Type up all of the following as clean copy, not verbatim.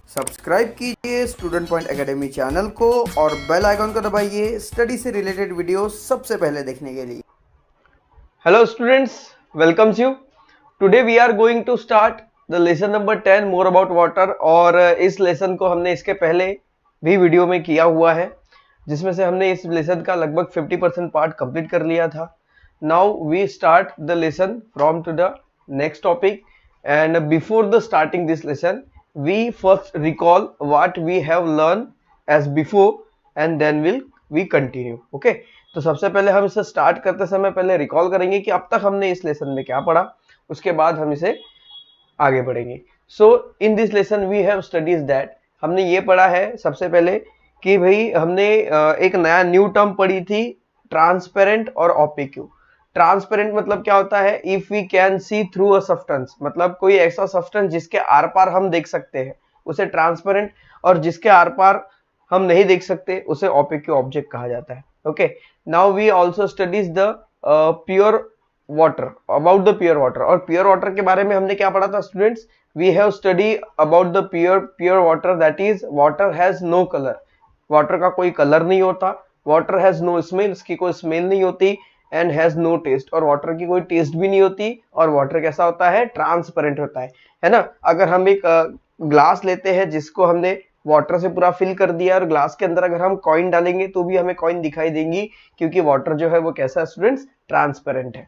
Subscribe कीजिए student point academy channel को और बेल आइकन को दबाइए स्टडी से रिलेटेड वीडियो सबसे पहले देखने के लिए। Hello students, welcomes you. Today we are going to start the lesson number 10 more about water और इस लेसन को हमने इसके पहले भी वीडियो में किया हुआ है जिसमें से हमने इस लेसन का लगभग 50% पार्ट कंप्लीट कर लिया था. Now we start the lesson from to the next topic and before the starting this lesson we first recall what we have learned as before and then we continue. Okay. तो सबसे पहले हम इसे start करते समय पहले recall करेंगे कि अब तक हमने इस लेसन में क्या पढ़ा, उसके बाद हम इसे आगे बढ़ेंगे. So in this lesson we have studies that हमने ये पढ़ा है सबसे पहले कि भाई हमने एक नया न्यू टर्म पढ़ी थी ट्रांसपेरेंट और ओपेक्यू. ट्रांसपेरेंट मतलब क्या होता है, if we can see through a substance, मतलब कोई ऐसा सब्सटेंस जिसके आर पार हम देख सकते हैं उसे ट्रांसपेरेंट, और जिसके आर पार हम नहीं देख सकते उसे ओपेक्यू ऑब्जेक्ट कहा जाता है. Okay, now we also studies the pure water, about the pure water. और pure water के बारे में हमने क्या पढ़ा था students, we have studied about the pure water, that is water has no color. water का कोई कलर नहीं होता, water has no smell, इसकी कोई स्मेल नहीं होती, and has no taste, और water की कोई टेस्ट भी नहीं होती, और water कैसा होता है, ट्रांसपेरेंट होता है ना. अगर हम एक ग्लास लेते हैं जिसको हमने वाटर से पूरा फिल कर दिया और ग्लास के अंदर अगर हम कॉइन डालेंगे तो भी हमें कॉइन दिखाई देंगी क्योंकि वाटर जो है वो कैसा है स्टूडेंट्स, ट्रांसपेरेंट है.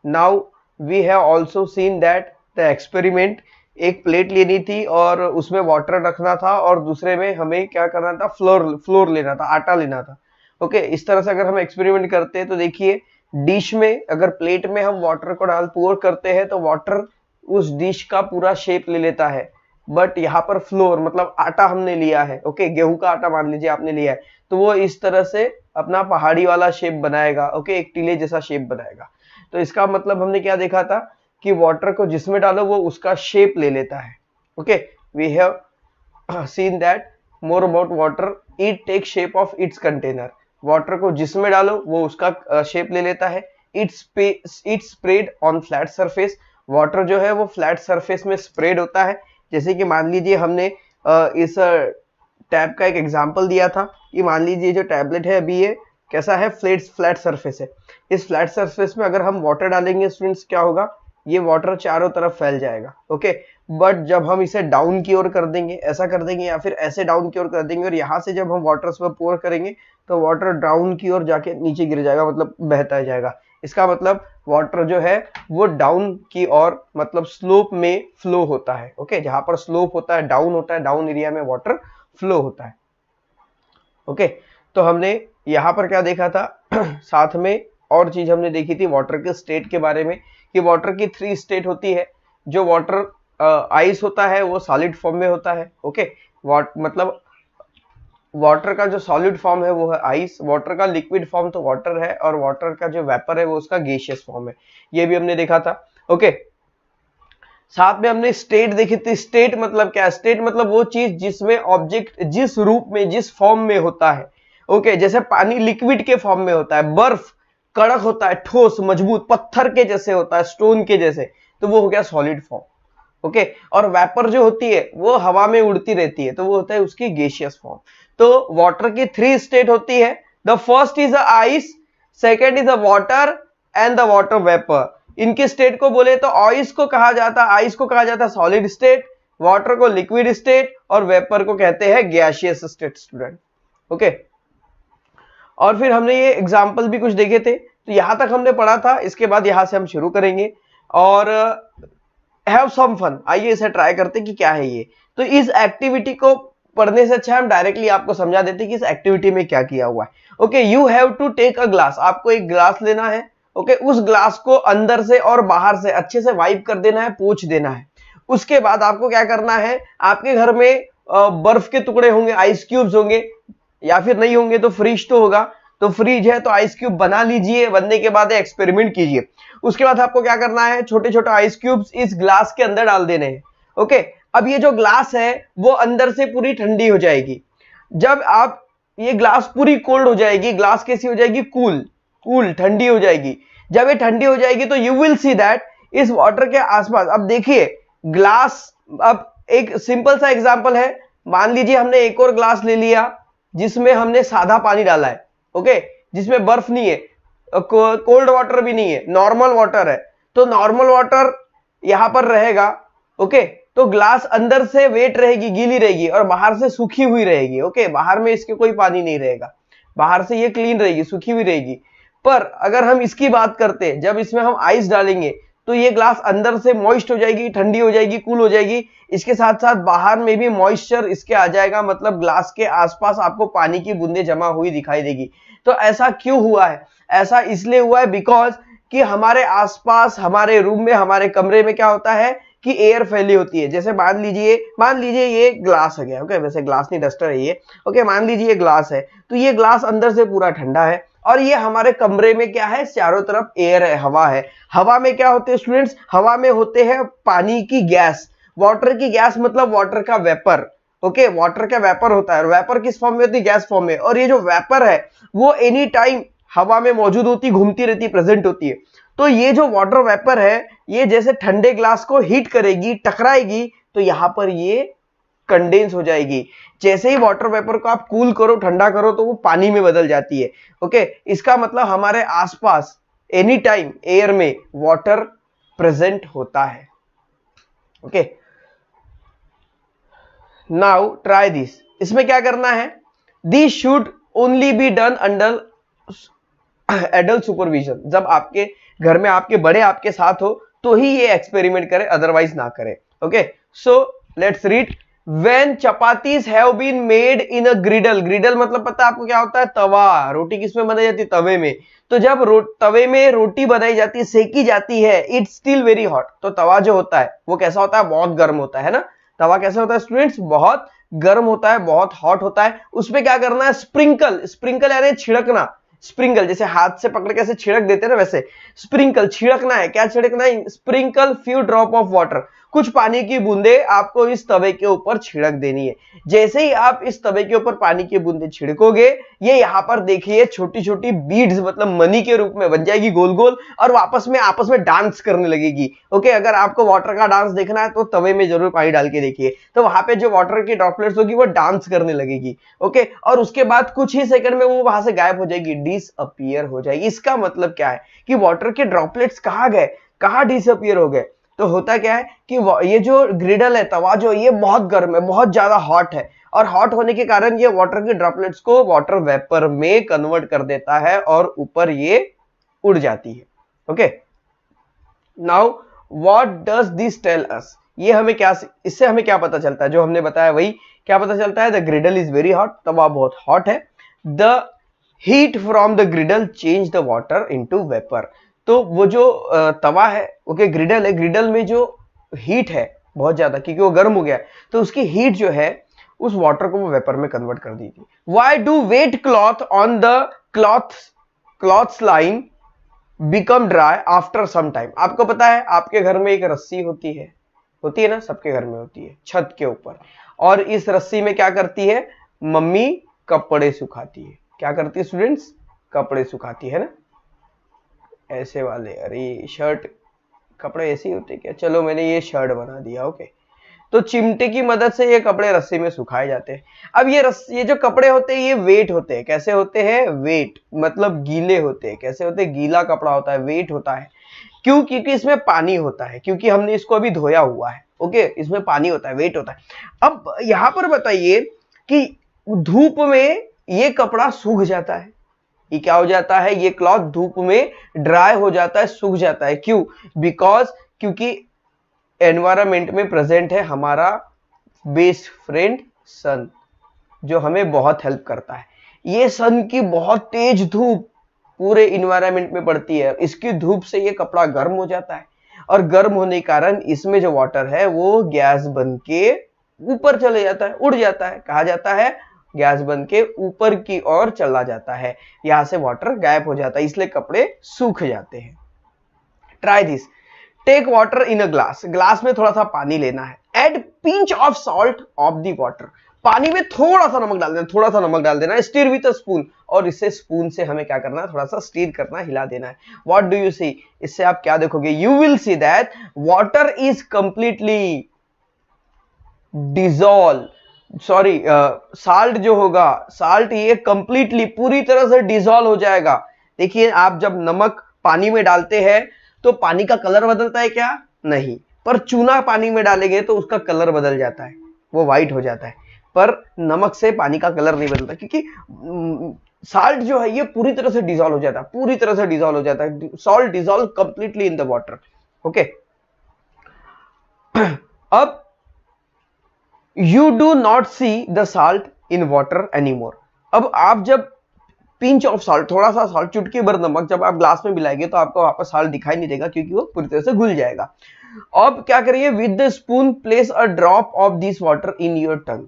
Now we have also seen that the experiment, एक प्लेट लेनी थी और उसमें वाटर रखना था और दूसरे में हमें क्या करना था, फ्लोर लेना था, आटा लेना था. ओके, इस तरह से अगर हम एक्सपेरिमेंट करते हैं तो देखिए डिश में अगर प्लेट में हम वाटर को पोर करते हैं तो वाटर उस डिश का पूरा शेप ले लेता है, बट यहाँ पर फ्लोर मतलब आटा हमने लिया है, ओके, गेहूं का आटा मान लीजिए आपने लिया है, तो वो इस तरह से अपना पहाड़ी वाला शेप बनाएगा, ओके, एक टीले जैसा शेप बनाएगा. तो इसका मतलब हमने क्या देखा था कि वाटर को जिसमें डालो वो उसका शेप ले लेता है. Okay, we have seen that more about water, it take shape of its container. Water को जिसमें डालो वो उसका शेप ले लेता है. It's spread on flat surface, water जो है वो फ्लैट सरफेस में स्प्रेड होता है. जैसे कि मान लीजिए हमने इस टैब का एक एग्जांपल दिया था कि मान लीजिए जो टैबलेट है अभी ये कैसा है, फ्लैट सरफेस है. इस फ्लैट सरफेस में अगर हम वाटर डालेंगे स्टूडेंट्स क्या होगा, ये वाटर चारों तरफ फैल जाएगा. ओके, बट जब हम इसे डाउन की ओर कर देंगे, ऐसा कर देंगे या फिर ऐसे डाउन की ओर कर देंगे और यहाँ से जब हम वाटर इसमें पोर करेंगे तो वाटर डाउन की ओर जाके नीचे गिर जाएगा, मतलब बहता जाएगा. इसका मतलब वाटर जो है वो डाउन की ओर मतलब स्लोप में फ्लो होता है. ओके, जहां पर स्लोप होता है, डाउन होता है, डाउन एरिया में वाटर फ्लो होता है. ओके, तो हमने यहाँ पर क्या देखा था साथ में और चीज हमने देखी थी वाटर के स्टेट के बारे में कि वाटर की 3 स्टेट होती है. जो वाटर आइस होता है वो सॉलिड फॉर्म में होता है. ओके, मतलब वाटर का जो सॉलिड फॉर्म है वो है आइस, वाटर का लिक्विड फॉर्म तो वाटर है, और वाटर का जो वेपर है वो उसका गैसियस फॉर्म है. ये भी हमने देखा था. ओके, साथ में हमने स्टेट देखी थी. स्टेट मतलब क्या है, स्टेट मतलब वो चीज जिसमें ऑब्जेक्ट जिस रूप में जिस फॉर्म में होता है. ओके, जैसे पानी लिक्विड के फॉर्म में होता है, बर्फ कड़क होता है, ठोस मजबूत पत्थर के जैसे होता है, स्टोन के जैसे, तो वो हो गया सॉलिड फॉर्म. ओके, और वेपर जो होती है वो हवा में उड़ती रहती है तो वो होता है उसकी गैसियस फॉर्म. तो वाटर की 3 स्टेट होती है. The first is ice, second is water and the water vapour. इनके स्टेट को बोले तो आइस को कहा जाता है सॉलिड स्टेट, वाटर को लिक्विड स्टेट और वेपर को कहते हैं गैसियस स्टेट स्टूडेंट. ओके, और फिर हमने ये एग्जांपल भी कुछ देखे थे. तो यहां तक हमने पढ़ा था, इसके बाद यहां से हम शुरू करेंगे और हैव सम फन. आइए इसे ट्राई करते कि क्या है ये. तो इस एक्टिविटी को पढ़ने से अच्छा हम डायरेक्टली आपको समझा देते कि इस एक्टिविटी में क्या किया हुआ है. Okay, you have to take a glass, आपको एक ग्लास लेना है. ओके, उस ग्लास को अंदर से और बाहर से अच्छे से वाइप कर देना है, पोंछ देना है. उसके बाद आपको क्या करना है, आपके घर में बर्फ के टुकड़े होंगे, आइस क्यूब्स होंगे, या फिर नहीं होंगे तो फ्रिज तो होगा. तो फ्रिज है तो आइस क्यूब बना लीजिए, बनने के बाद एक्सपेरिमेंट कीजिए. उसके बाद आपको क्या करना है, छोटे छोटे आइस क्यूब्स इस ग्लास के अंदर डाल देने हैं. ओके, अब ये जो ग्लास है वो अंदर से पूरी ठंडी हो जाएगी. जब आप ये ग्लास पूरी कोल्ड हो जाएगी, ग्लास कैसी हो जाएगी, कूल ठंडी हो जाएगी. जब ये ठंडी हो जाएगी तो यू विल सी दैट इस वाटर के आसपास, अब देखिए ग्लास, अब एक सिंपल सा एग्जांपल है, मान लीजिए हमने एक और ग्लास ले लिया जिसमें हमने सादा पानी डाला है, ओके, जिसमें बर्फ नहीं है, कोल्ड वाटर भी नहीं है, नॉर्मल वाटर है, तो नॉर्मल वाटर यहां पर रहेगा, ओके, तो ग्लास अंदर से वेट रहेगी, गीली रहेगी और बाहर से सूखी हुई रहेगी, ओके, बाहर में इसके कोई पानी नहीं रहेगा, बाहर से ये क्लीन रहेगी, सूखी हुई रहेगी। पर अगर हम इसकी बात करते हैं, जब इसमें हम आइस डालेंगे तो ये ग्लास अंदर से मॉइस्ट हो जाएगी, ठंडी हो जाएगी, कूल हो जाएगी, इसके साथ साथ बाहर में भी मॉइस्चर इसके आ जाएगा, मतलब ग्लास के आसपास आपको पानी की बूंदें जमा हुई दिखाई देगी। तो ऐसा क्यों हुआ है? ऐसा इसलिए हुआ है बिकॉज कि हमारे आसपास, हमारे रूम में, हमारे कमरे में क्या होता है कि एयर फैली होती है। जैसे मान लीजिए ये ग्लास है, ओके, वैसे ग्लास नहीं, डस्टर है ये, ओके, मान लीजिए ये ग्लास है, तो ये ग्लास अंदर से पूरा ठंडा है और ये हमारे कमरे में क्या है, चारों तरफ एयर है, हवा है। हवा में क्या होते हैं स्टूडेंट्स? हवा में होते हैं पानी की गैस, वाटर की गैस, मतलब वाटर का वेपर, ओके, वाटर का वेपर होता है। वेपर किस फॉर्म में होती है? गैस फॉर्म में। और ये जो वेपर है वो एनी टाइम हवा में मौजूद होती, घूमती रहती, प्रेजेंट होती है। तो ये जो वाटर वेपर है ये जैसे ठंडे ग्लास को हीट करेगी, टकराएगी, तो यहां पर ये कंडेंस हो जाएगी। जैसे ही वाटर वेपर को आप कूल करो, ठंडा करो, तो वो पानी में बदल जाती है, ओके। इसका मतलब हमारे आसपास एनी टाइम एयर में वाटर प्रेजेंट होता है, ओके। Now try this. इसमें क्या करना है? This should only be done under adult supervision. जब आपके घर में आपके बड़े आपके साथ हो तो ही ये एक्सपेरिमेंट करें, अदरवाइज ना करें, okay. So let's read. When chapatis have been made in a griddle, griddle मतलब पता है आपको क्या होता है? तवा। रोटी किसमें बनाई जाती है? तवे में। तो जब तवे में रोटी बनाई जाती है, सेकी जाती है, इट्स स्टिल वेरी हॉट। तो तवा जो होता है वो कैसा होता है? बहुत गर्म होता है ना। तवा कैसा होता है स्टूडेंट्स? बहुत गर्म होता है, बहुत हॉट होता है। उसमें क्या करना है? स्प्रिंकल, स्प्रिंकल यानी छिड़कना। स्प्रिंकल जैसे हाथ से पकड़ के ऐसे छिड़क देते हैं ना, वैसे स्प्रिंकल छिड़कना है। क्या छिड़कना है? Sprinkle few drop of water, कुछ पानी की बूंदे आपको इस तवे के ऊपर छिड़क देनी है। जैसे ही आप इस तवे के ऊपर पानी की बूंदे छिड़कोगे, ये यहां पर देखिए छोटी छोटी बीड्स, मतलब मनी के रूप में बन जाएगी, गोल गोल, और आपस में डांस करने लगेगी, ओके। अगर आपको वाटर का डांस देखना है तो तवे में जरूर पानी डाल के देखिए, तो वहां पे जो वाटर की ड्रॉपलेट्स होगी वो डांस करने लगेगी, ओके। और उसके बाद कुछ ही सेकंड में वो वहां से गायब हो जाएगी, डिसअपीयर हो जाएगी। इसका मतलब क्या है कि वाटर के ड्रॉपलेट्स कहां गए, कहां डिसअपीयर हो गए? तो होता क्या है कि ये जो ग्रिडल है, तवा जो, ये बहुत गर्म है, बहुत ज्यादा हॉट है, और हॉट होने के कारण ये वाटर के ड्रॉपलेट्स को वाटर वेपर में कन्वर्ट कर देता है और ऊपर ये उड़ जाती है, okay. Now what does this tell us? ये हमें क्या, इससे हमें क्या पता चलता है? जो हमने बताया वही क्या पता चलता है? The griddle is very hot, तवा बहुत हॉट है। The heat from the griddle change the water into vapour. तो वो जो तवा है, ओके, ग्रिडल है, ग्रिडल में जो हीट है बहुत ज्यादा, क्योंकि वो गर्म हो गया है, तो उसकी हीट जो है उस वाटर को वो वेपर में कन्वर्ट कर दी थी। Why do wet cloth on the clothes line become dry after some time? आपको पता है आपके घर में एक रस्सी होती है ना, सबके घर में होती है, छत के ऊपर, और इस रस्सी में क्या करती है मम्मी? कपड़े सुखाती है। क्या करती है स्टूडेंट्स? कपड़े सुखाती है ना, ऐसे वाले। अरे शर्ट, कपड़े ऐसे ही होते क्या? चलो मैंने ये शर्ट बना दिया, ओके। तो चिमटे की मदद से ये कपड़े रस्सी में सुखाए जाते हैं। अब ये जो कपड़े होते हैं ये वेट होते हैं। कैसे होते हैं? वेट मतलब गीले होते हैं। कैसे होते हैं? गीला कपड़ा होता है, वेट होता है। क्यों? क्योंकि इसमें पानी होता है, क्योंकि हमने इसको अभी धोया हुआ है, ओके। इसमें पानी होता है, वेट होता है। अब यहां पर बताइए कि धूप में ये कपड़ा सूख जाता है, ये क्या हो जाता है? ये क्लॉथ धूप में ड्राई हो जाता है, सूख जाता है। क्यों? क्योंकि एनवायरमेंट में प्रेजेंट है हमारा बेस्ट फ्रेंड सन, जो हमें बहुत हेल्प करता है। ये सन की बहुत तेज धूप पूरे इन्वायरमेंट में पड़ती है, इसकी धूप से ये कपड़ा गर्म हो जाता है, और गर्म होने के कारण इसमें जो वाटर है वो गैस बन के ऊपर चले जाता है, उड़ जाता है। कहा जाता है गैस बन के ऊपर की ओर चला जाता है, यहां से वाटर गायब हो जाता है, इसलिए कपड़े सूख जाते हैं। Try this. Take water in a glass. Glass में थोड़ा सा पानी लेना है। Add pinch of salt of the water. पानी में थोड़ा सा नमक डाल देना, थोड़ा सा नमक डाल देना। स्टीर विद अ स्पून, और इसे स्पून से हमें क्या करना है? थोड़ा सा स्टीर करना, हिला देना है। What do you see? इससे आप क्या देखोगे? You will see that water is completely dissolve. Sorry salt जो होगा, साल्ट ये कंप्लीटली पूरी तरह से डिसॉल्व हो जाएगा। देखिए आप जब नमक पानी में डालते हैं तो पानी का कलर बदलता है क्या? नहीं। पर चूना पानी में डालेंगे तो उसका कलर बदल जाता है, वो व्हाइट हो जाता है। पर नमक से पानी का कलर नहीं बदलता, क्योंकि साल्ट जो है ये पूरी तरह से डिसॉल्व हो जाता है, पूरी तरह से डिसॉल्व हो जाता है। Salt dissolve completely in the water. Okay, अब you do not see the salt in water anymore. अब आप जब पिंच ऑफ सॉल्ट, थोड़ा सा सॉल्ट, चुटकी भर नमक जब आप ग्लास में मिलाएंगे तो आपको वापस सॉल्ट दिखाई नहीं देगा, क्योंकि वो पूरी तरह से घुल जाएगा। अब क्या करिए, with the spoon place a drop of this water in your tongue,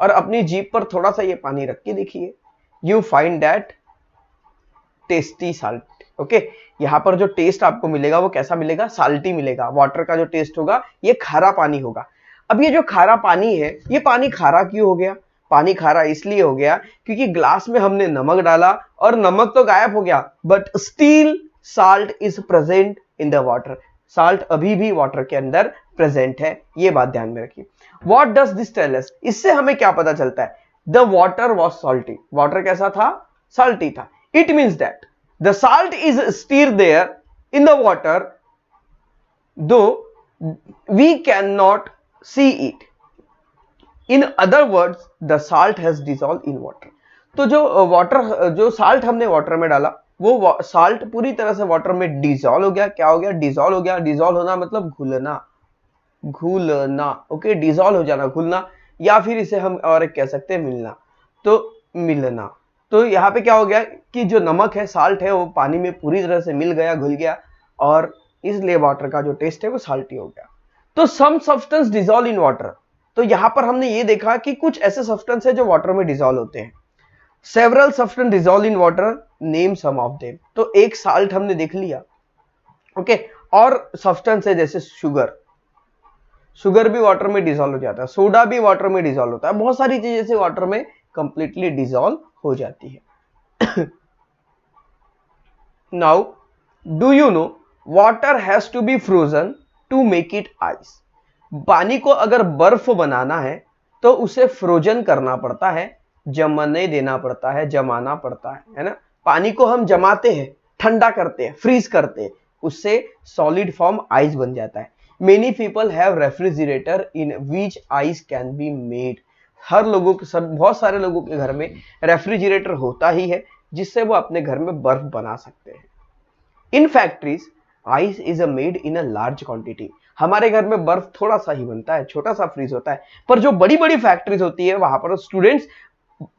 और अपनी जीभ पर थोड़ा सा ये पानी रख के देखिए, you find that tasty salt. Okay, यहां पर जो टेस्ट आपको मिलेगा वो कैसा मिलेगा? साल्टी मिलेगा। वाटर का जो टेस्ट होगा ये खारा पानी होगा। अब ये जो खारा पानी है, ये पानी खारा क्यों हो गया? पानी खारा इसलिए हो गया क्योंकि ग्लास में हमने नमक डाला और नमक तो गायब हो गया, but still salt is present in the water. Salt अभी भी वाटर के अंदर प्रेजेंट है, ये बात ध्यान में रखिए। What does this tell us? इससे हमें क्या पता चलता है? The water was salty. Water कैसा था? साल्टी था। It means that the salt is still there in the water, though we can not see it. In other words, the salt has dissolved in water. तो जो water, जो salt हमने water में डाला, वो साल्ट पूरी तरह से वाटर में डिसॉल्व हो गया। क्या हो गया? डिसॉल्व हो गया। डिसॉल्व होना मतलब घुलना, घुलना। ओके, डिसॉल्व हो जाना, घुलना, या फिर इसे हम और एक कह सकते हैं मिलना। तो मिलना। तो यहाँ पे क्या हो गया कि जो नमक है, साल्ट है, वो पानी में पूरी तरह से मिल गया, घुल गया, और इसलिए वाटर का जो टेस्ट है वो साल्टी हो गया। तो some substance dissolve in water. तो यहां पर हमने ये देखा कि कुछ ऐसे सब्सटेंस है जो वाटर में डिसॉल्व होते हैं। Several substance dissolve in water, name some of them. तो एक साल्ट हमने देख लिया। ओके, और सब्सटेंस है जैसे शुगर, शुगर भी वाटर में डिसॉल्व हो जाता है, सोडा भी वाटर में डिसॉल्व होता है, बहुत सारी चीजें से वाटर में कंप्लीटली डिसॉल्व हो जाती है। Now do you know water has to be frozen to make it ice. पानी को अगर बर्फ बनाना है तो उसे फ्रोजन करना पड़ता है, जमने देना पड़ता है, जमाना पड़ता है ना। पानी को हम जमाते हैं, ठंडा करते हैं, फ्रीज करते हैं, उससे सॉलिड फॉर्म आइस बन जाता है। Many people have refrigerator in which ice can be made. हर लोगों के, सब बहुत सारे लोगों के घर में रेफ्रिजरेटर होता ही है, जिससे वो अपने घर में बर्फ बना सकते हैं। In factories ice is made in a large quantity. हमारे घर में बर्फ थोड़ा सा ही बनता है, छोटा सा फ्रीज होता है, पर जो बड़ी बड़ी फैक्ट्रीज होती है वहां पर स्टूडेंट्स,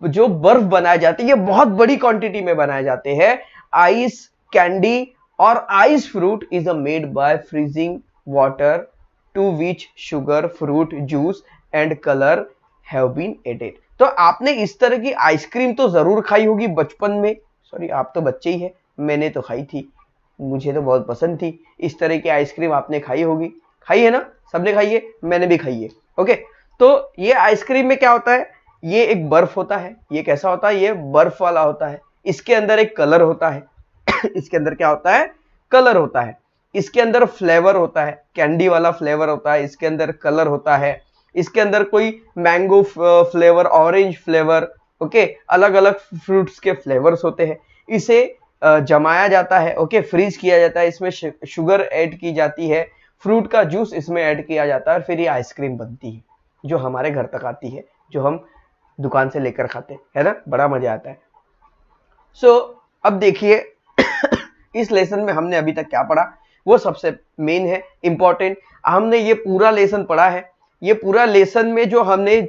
जो बर्फ बनाए जाती है बहुत बड़ी क्वांटिटी में बनाए जाते हैं। आइस कैंडी और ice fruit is made by freezing water to which sugar, fruit juice and colour have been added. तो आपने इस तरह की आइसक्रीम तो जरूर खाई होगी बचपन में। सॉरी, आप तो बच्चे ही है, मैंने तो खाई थी, मुझे तो बहुत पसंद थी। इस तरह की आइसक्रीम आपने खाई होगी, खाई है ना? सबने खाई है, मैंने भी खाई है। ओके, तो ये आइसक्रीम में क्या होता है? ये एक बर्फ होता है। ये कैसा होता है? ये बर्फ वाला होता है। इसके अंदर एक कलर होता है। इसके अंदर क्या होता है? कलर होता है। इसके अंदर फ्लेवर होता है, कैंडी वाला फ्लेवर होता है, इसके अंदर कलर होता है। इसके अंदर कोई mango flavour, orange flavour, okay, अलग अलग फ्रूट्स के फ्लेवर्स होते हैं। इसे जमाया जाता है, ओके, फ्रीज किया जाता है, इसमें शुगर ऐड की जाती है, फ्रूट का जूस इसमें ऐड किया जाता है, और फिर ये आइसक्रीम बनती है जो हमारे घर तक आती है, जो हम दुकान से लेकर खाते हैं, है ना? बड़ा मजा आता है। सो अब देखिए, इस लेसन में हमने अभी तक क्या पढ़ा, वो सबसे मेन है, इंपॉर्टेंट। हमने ये पूरा लेसन पढ़ा है। ये पूरा लेसन में जो हमने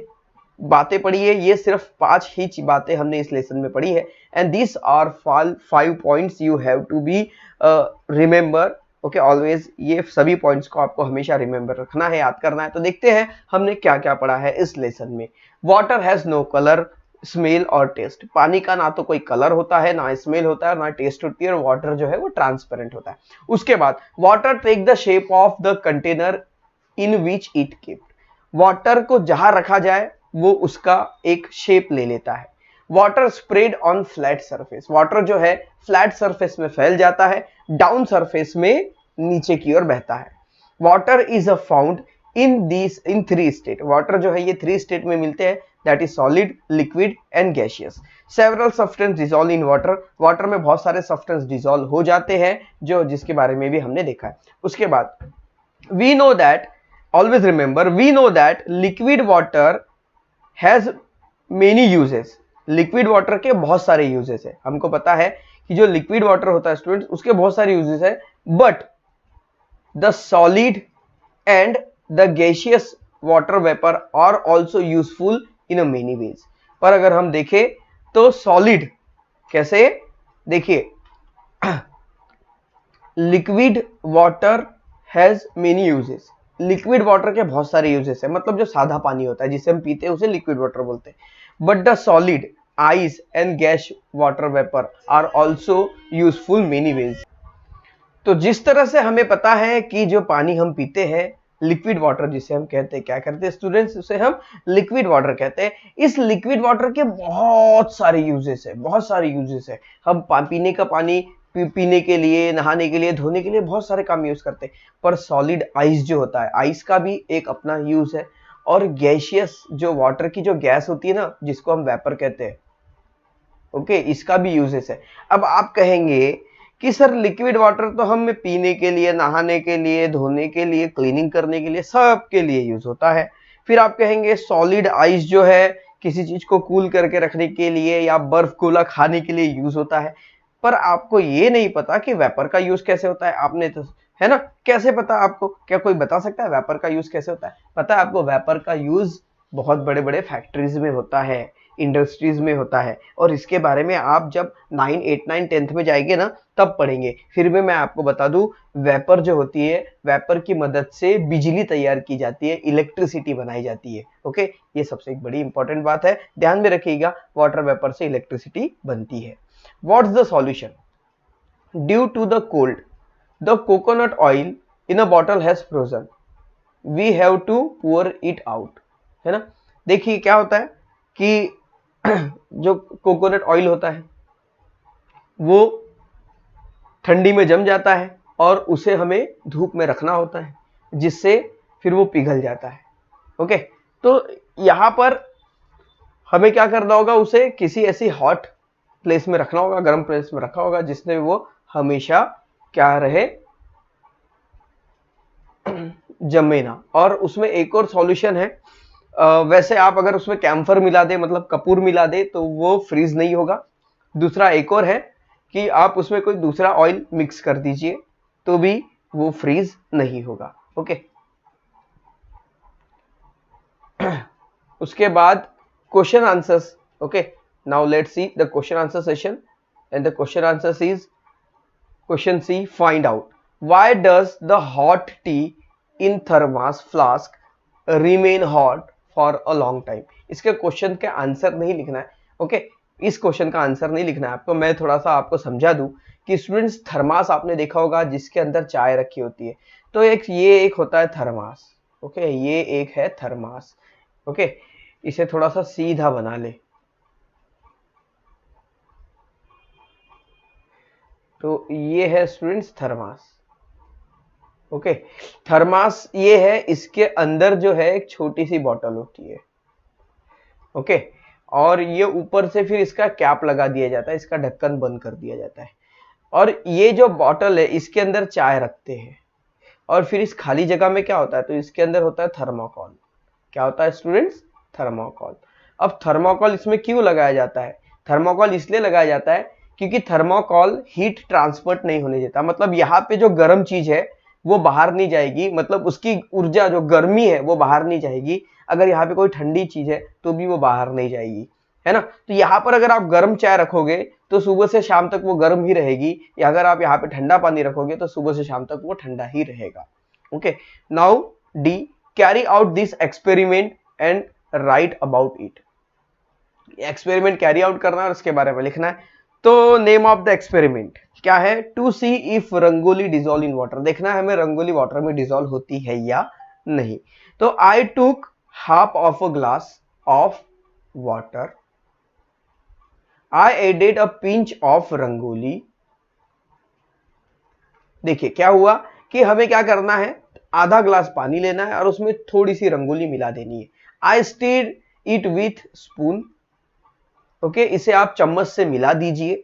बातें पढ़ी है, ये सिर्फ 5 ही बातें हमने इस लेसन में पढ़ी है। And this are 5 points you have to be remember, okay, always. ये सभी पॉइंट्स को आपको हमेशा रिमेंबर रखना है, याद करना है। तो देखते हैं हमने क्या क्या पढ़ा है इस लेसन में। Water has no colour, smell और टेस्ट। पानी का ना तो कोई कलर होता है, ना स्मेल होता है, ना टेस्ट होती है, और वाटर जो है वो ट्रांसपेरेंट होता है। उसके बाद water take the shape of the container in which it keeped. Water को जहां रखा जाए वो उसका एक शेप ले लेता है। Water spread on flat surface. Water जो है फ्लैट सरफेस में फैल जाता है, डाउन सरफेस में नीचे की ओर बहता है। Water is a found in three state. Water जो है ये थ्री स्टेट में मिलते हैं, that is solid, liquid and gaseous. Several substance dissolve in water, water में बहुत सारे सब्सटेंस डिसॉल्व हो जाते हैं, जो जिसके बारे में भी हमने देखा है। उसके बाद we know that, always remember, we know that liquid water has many uses. Liquid water के बहुत सारे यूजेस है, हमको पता है कि जो लिक्विड वाटर होता है स्टूडेंट्स उसके बहुत सारे यूजेस है, but the solid and the gaseous water vapour are also useful in a many ways. पर अगर हम देखें तो सॉलिड कैसे, देखिए liquid water has many uses, liquid water के बहुत सारे यूजेस है, मतलब जो सादा पानी होता है जिसे हम पीते हैं उसे लिक्विड वाटर बोलते हैं। But the solid, ice and gas water vapour are also useful many ways. तो जिस तरह से हमें पता है कि जो पानी हम पीते हैं लिक्विड वाटर जिसे हम कहते हैं, क्या करते हैं स्टूडेंट्स, उसे हम लिक्विड वाटर कहते हैं। इस लिक्विड वाटर के बहुत सारे यूजेस है, बहुत सारे यूजेस है। हम पीने का पानी पीने के लिए, नहाने के लिए, धोने के लिए बहुत सारे काम यूज करते हैं। पर सॉलिड आइस जो होता है, आइस का भी एक अपना यूज है। और गैसियस जो वाटर की जो गैस होती है ना, जिसको हम वेपर कहते हैं, ओके, इसका भी यूजेस है। अब आप कहेंगे कि सर लिक्विड वाटर तो हम पीने के लिए, नहाने के लिए, धोने के लिए, क्लीनिंग करने के लिए, सब के लिए यूज होता है। फिर आप कहेंगे सॉलिड आइस जो है किसी चीज को कूल करके रखने के लिए या बर्फ गोला खाने के लिए यूज होता है। पर आपको ये नहीं पता कि वेपर का यूज कैसे होता है। आपने तो, है ना, कैसे पता आपको, क्या कोई बता सकता है वेपर का यूज कैसे होता है? पता है आपको, वेपर का यूज बहुत बड़े बड़े फैक्ट्रीज में होता है, इंडस्ट्रीज में होता है, और इसके बारे में आप जब 9, 8, 9, 10th में जाएंगे ना तब पढ़ेंगे। फिर भी मैं आपको बता दूं, वेपर जो होती है, वेपर की मदद से बिजली तैयार की जाती है, इलेक्ट्रिसिटी बनाई जाती है। ओके, ये सबसे एक बड़ी इंपॉर्टेंट बात है, ध्यान में रखिएगा, वाटर वेपर से इलेक्ट्रिसिटी बनती है। What's the solution? Due to the cold, the coconut oil in a bottle has frozen, we have to pour it out, है ना। देखिए क्या होता है कि जो कोकोनट ऑयल होता है वो ठंडी में जम जाता है और उसे हमें धूप में रखना होता है, जिससे फिर वो पिघल जाता है। ओके, तो यहां पर हमें क्या करना होगा, उसे किसी ऐसी हॉट प्लेस में रखना होगा, गर्म प्लेस में रखा होगा, जिसमें वो हमेशा क्या रहे, जमे ना। और उसमें एक और सॉल्यूशन है, वैसे आप अगर उसमें कैम्फर मिला दे, मतलब कपूर मिला दे, तो वो फ्रीज नहीं होगा। दूसरा एक और है कि आप उसमें कोई दूसरा ऑयल मिक्स कर दीजिए तो भी वो फ्रीज नहीं होगा। ओके, उसके बाद question answers. Okay, now let's see the question answer session, and the question answer is question C, find out why does the hot tea in thermos flask remain hot for a long time. इसके question के answer नहीं लिखना है। Okay, इस question का answer नहीं लिखना है आपको। मैं थोड़ा सा आपको समझा दूं कि स्टूडेंट्स, थर्मास आपने देखा होगा जिसके अंदर चाय रखी होती है, तो ये एक होता है थर्मास। ओके, ये एक है थर्मास। ओके, इसे थोड़ा सा सीधा बना ले, तो ये है स्टूडेंट्स थर्मास। ओके, थर्मास ये है, इसके अंदर जो है एक छोटी सी बॉटल होती है। ओके, और ये ऊपर से फिर इसका कैप लगा दिया जाता है, इसका ढक्कन बंद कर दिया जाता है। और ये जो बॉटल है इसके अंदर चाय रखते हैं, और फिर इस खाली जगह में क्या होता है, तो इसके अंदर होता है थर्मोकोल। क्या होता है स्टूडेंट्स? थर्मोकोल। अब थर्मोकोल इसमें क्यों लगाया जाता है? थर्मोकोल इसलिए लगाया जाता है क्योंकि थर्मोकोल हीट ट्रांसपोर्ट नहीं होने देता। मतलब यहाँ पे जो गर्म चीज है वो बाहर नहीं जाएगी, मतलब उसकी ऊर्जा जो गर्मी है वो बाहर नहीं जाएगी। अगर यहाँ पे कोई ठंडी चीज है तो भी वो बाहर नहीं जाएगी, है ना। तो यहाँ पर अगर आप गर्म चाय रखोगे तो सुबह से शाम तक वो गर्म ही रहेगी, या अगर आप यहाँ पे ठंडा पानी रखोगे तो सुबह से शाम तक वो ठंडा ही रहेगा। Okay, now D, carry out this experiment and right about it. Experiment carry out करना है और उसके बारे में लिखना है। तो नेम ऑफ द एक्सपेरिमेंट क्या है? To see if rangoli dissolve in water. देखना है हमें रंगोली वाटर में डिजोल्व होती है या नहीं। तो I took half of a glass of water, I added a pinch of rangoli. देखिए क्या हुआ कि हमें क्या करना है, आधा ग्लास पानी लेना है और उसमें थोड़ी सी रंगोली मिला देनी है। आई stirred it with spoon, okay, इसे आप चम्मच से मिला दीजिए।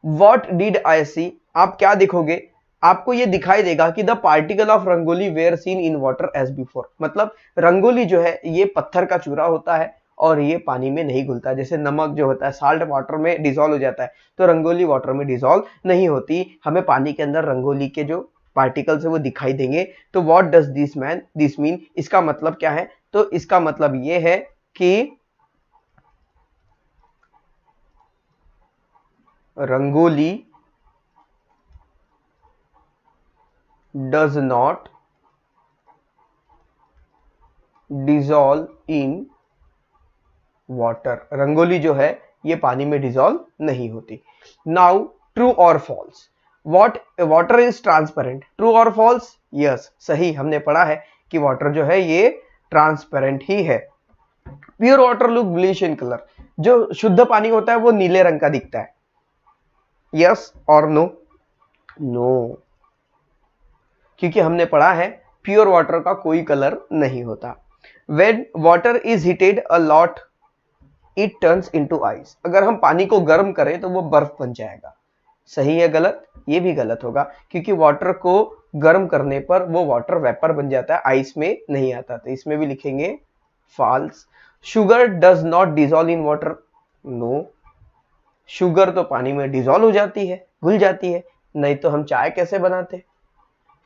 वॉट डिड आई सी, आप क्या देखोगे, आपको ये दिखाई देगा कि the particle of rangoli were seen in water as before, मतलब रंगोली जो है ये पत्थर का चूरा होता है और ये पानी में नहीं घुलता। जैसे नमक जो होता है साल्ट वाटर में डिसॉल्व हो जाता है, तो रंगोली वाटर में डिसॉल्व नहीं होती। हमें पानी के अंदर रंगोली के जो पार्टिकल्स है वो दिखाई देंगे। तो व्हाट डज दिस मीन, इसका मतलब क्या है, तो इसका मतलब ये है कि rangoli does not dissolve in water, rangoli जो है ये पानी में डिसॉल्व नहीं होती। नाउ ट्रू और false, water is transparent, true और फॉल्स, यस सही, हमने पढ़ा है कि वाटर जो है ये ट्रांसपेरेंट ही है। Pure water look bluish in colour, जो शुद्ध पानी होता है वो नीले रंग का दिखता है, यस और नो, नो, क्योंकि हमने पढ़ा है प्योर वाटर का कोई कलर नहीं होता। When water is heated a lot, it turns into ice, अगर हम पानी को गर्म करें तो वो बर्फ बन जाएगा। सही है गलत, ये भी गलत होगा, क्योंकि वाटर को गर्म करने पर वो वाटर वेपर बन जाता है, आइस में नहीं आता। तो इसमें भी लिखेंगे false. Sugar does not dissolve in water, no, sugar तो पानी में डिसॉल्व हो जाती है, घुल जाती है, नहीं तो हम चाय कैसे बनाते।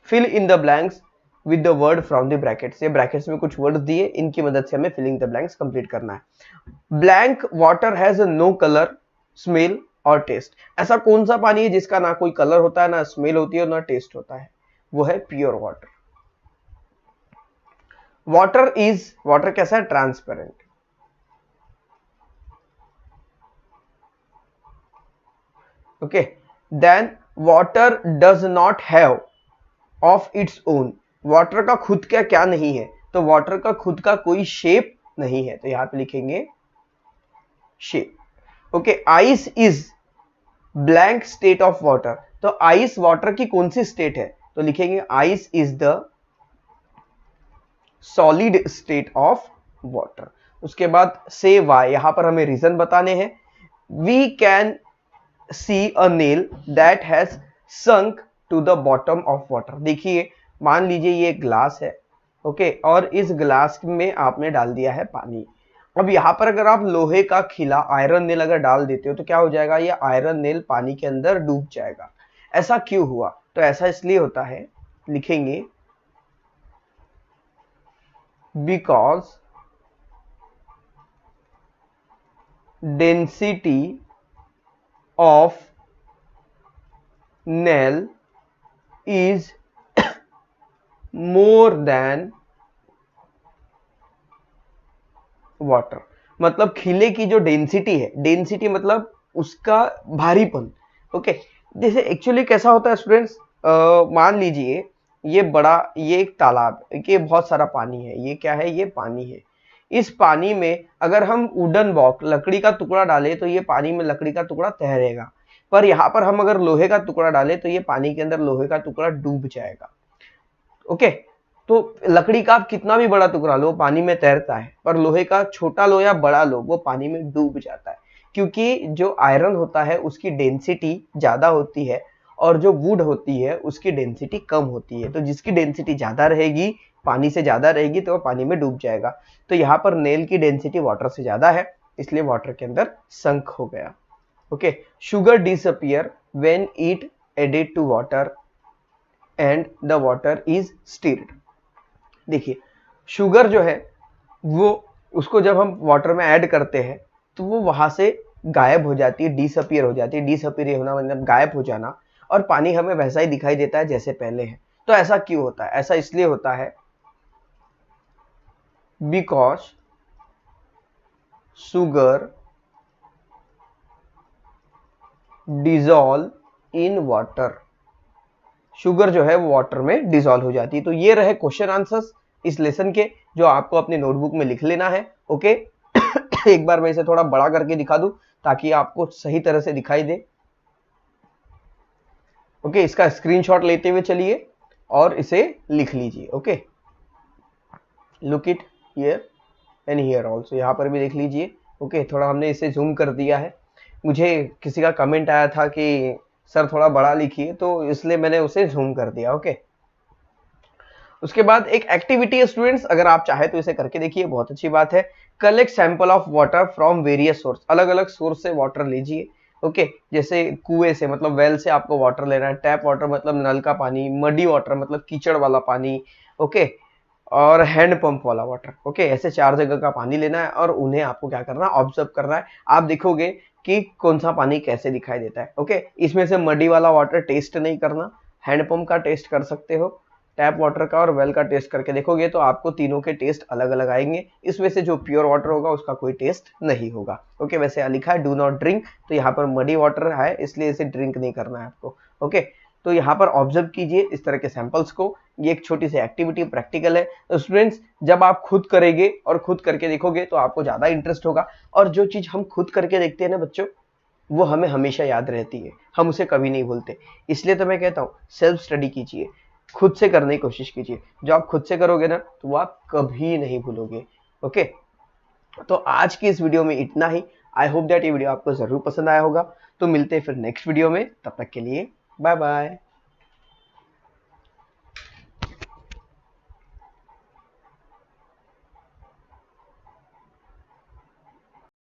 Fill in the blanks with the word from the brackets, ये ब्रैकेट्स में कुछ वर्ड्स दिए, इनकी मदद से हमें फिलिंग द ब्लैंक्स कंप्लीट करना है। Blank water has no colour, smell और टेस्ट, ऐसा कौन सा पानी है जिसका ना कोई कलर होता है, ना स्मेल होती है और ना टेस्ट होता है, वो है प्योर वाटर। वाटर कैसा है, transparent. Okay, then water does not have of its own, water का खुद का क्या नहीं है, तो वाटर का खुद का कोई शेप नहीं है, तो यहां पे लिखेंगे shape. Okay, ice is blank state of water, तो आइस वाटर की कौन सी स्टेट है, तो लिखेंगे ice is the solid state of water. उसके बाद से वाई, यहां पर हमें रीजन बताने हैं। We can see a nail that has sunk to the bottom of water, देखिए मान लीजिए ये ग्लास है, ओके, और इस ग्लास में आपने डाल दिया है पानी। अब यहां पर अगर आप लोहे का खिला आयरन नेल अगर डाल देते हो तो क्या हो जाएगा, ये आयरन नेल पानी के अंदर डूब जाएगा। ऐसा क्यों हुआ, तो ऐसा इसलिए होता है, लिखेंगे because density of nail is more than water, मतलब खिले की जो डेंसिटी है, डेंसिटी मतलब उसका भारीपन। ओके, जैसे एक्चुअली कैसा होता है स्टूडेंट्स, मान लीजिए ये बड़ा, ये एक तालाब, ये बहुत सारा पानी है, ये क्या है, ये पानी है। इस पानी में अगर हम वुडन बॉक्स लकड़ी का टुकड़ा डाले तो ये पानी में लकड़ी का टुकड़ा तैरेगा, पर यहाँ पर हम अगर लोहे का टुकड़ा डाले तो ये पानी के अंदर लोहे का टुकड़ा डूब जाएगा। ओके, तो लकड़ी का आप कितना भी बड़ा टुकड़ा लो पानी में तैरता है, पर लोहे का छोटा लो या बड़ा लो वो पानी में डूब जाता है, क्योंकि जो आयरन होता है उसकी डेंसिटी ज्यादा होती है और जो वुड होती है उसकी डेंसिटी कम होती है। तो जिसकी डेंसिटी ज्यादा रहेगी, पानी से ज्यादा रहेगी, तो वो पानी में डूब जाएगा। तो यहाँ पर नेल की डेंसिटी वाटर से ज्यादा है, इसलिए वाटर के अंदर संक हो गया। Okay, sugar disappear when it added to water and the water is stirred. देखिए शुगर जो है वो, उसको जब हम वाटर में ऐड करते हैं तो वो वहां से गायब हो जाती है, डिसअपियर हो जाती है। डिसअपियर होना मतलब गायब हो जाना, और पानी हमें वैसा ही दिखाई देता है जैसे पहले है। तो ऐसा क्यों होता है, ऐसा इसलिए होता है because sugar dissolve in water, sugar जो है वो वाटर में डिसॉल्व हो जाती है। तो ये रहे क्वेश्चन आंसर्स इस लेसन के, जो आपको अपने नोटबुक में लिख लेना है। ओके एक बार मैं इसे थोड़ा बड़ा करके दिखा दूं ताकि आपको सही तरह से दिखाई दे। ओके, इसका स्क्रीनशॉट लेते हुए चलिए। और इसे लिख लीजिए। Okay, look it here and here also, यहाँ पर भी देख लीजिए। ओके, थोड़ा हमने इसे जूम कर दिया है। मुझे किसी का कमेंट आया था कि सर थोड़ा बड़ा लिखिए, तो इसलिए मैंने उसे जूम कर दिया। ओके, उसके बाद एक एक्टिविटी है स्टूडेंट्स, अगर आप चाहे तो इसे करके देखिए, बहुत अच्छी बात है। Collect sample of water from various source, अलग अलग सोर्स से वाटर लीजिए। ओके, जैसे कुएं से मतलब वेल से आपको वाटर लेना है, टैप वाटर मतलब नल का पानी, मडी वाटर मतलब कीचड़ वाला पानी, ओके, और हैंड पंप वाला वाटर। ओके, ऐसे 4 जगह का पानी लेना है और उन्हें आपको क्या करना है, ऑब्जर्व करना है। आप देखोगे कि कौन सा पानी कैसे दिखाई देता है। ओके, इसमें से मडी वाला वाटर टेस्ट नहीं करना, हैंड पंप का टेस्ट कर सकते हो, टैप वाटर का और वेल का टेस्ट करके देखोगे तो आपको तीनों के टेस्ट अलग अलग आएंगे। इसमें से जो प्योर वाटर होगा उसका कोई टेस्ट नहीं होगा। ओके, वैसे यहाँ लिखा है डू नॉट ड्रिंक, तो यहाँ पर मडी वाटर है इसलिए इसे ड्रिंक नहीं करना है आपको। ओके, तो यहाँ पर ऑब्जर्व कीजिए इस तरह के सैंपल्स को। ये एक छोटी सी एक्टिविटी प्रैक्टिकल है। तो स्टूडेंट्स, जब आप खुद करेंगे और खुद करके देखोगे तो आपको ज्यादा इंटरेस्ट होगा, और जो चीज हम खुद करके देखते हैं ना बच्चों, वो हमें हमेशा याद रहती है, हम उसे कभी नहीं भूलते। इसलिए तो मैं कहता हूँ सेल्फ स्टडी कीजिए, खुद से करने की कोशिश कीजिए। जो आप खुद से करोगे ना तो वो आप कभी नहीं भूलोगे। ओके, तो आज की इस वीडियो में इतना ही। आई होप दैट ये वीडियो आपको जरूर पसंद आया होगा। तो मिलते हैं फिर नेक्स्ट वीडियो में, तब तक के लिए बाय बाय।